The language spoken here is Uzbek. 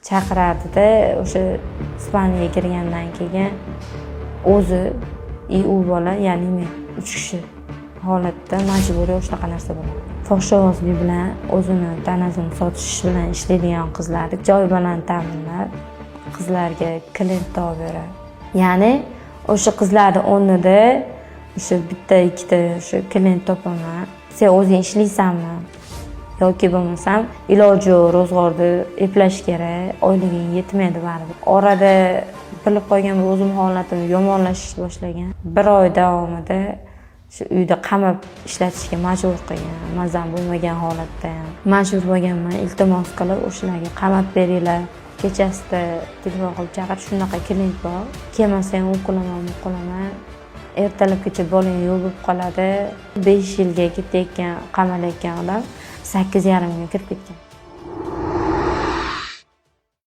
chaqirardida o'sha Ispaniyaga kirgandan keyin o'zi u bola, ya'ni men 3 kishi holatda majburiy shunaqa narsa bo'ladi. Fohishabozlik bilan o'zini tanasini sotish bilan ishlaydigan qizlarni joy bilan ta'minlab, qizlarga klient topib beradi. Ya'ni o'sha qizlarning o'rnida o'sha bitta ikkita o'sha klient topaman. Sen o'zing ishlaysanmi? Yoki bo'lmasam iloji yo'q, ro'zg'orni eplash kerak, oyliging yetmaydi baribir. Orada bilib qolgan o'zim holatim yomonlashishni boshlagan. 1 oy davomida shu uyda qamab ishlatishga majbur qilgan. Mazam bo'lmagan holatda ham majbur bo'lganman. Iltimos qilib o'shalarga qamab beringlar. Kechasida telefon qilib chaqirib, shunaqa klient bor. Kelmasang u qilaman. Ertalabgacha bolang yo'q bo'lib qoladi. 5 yilga ketayotgan, qamalayotgan odam 8,5 ga kirib ketgan.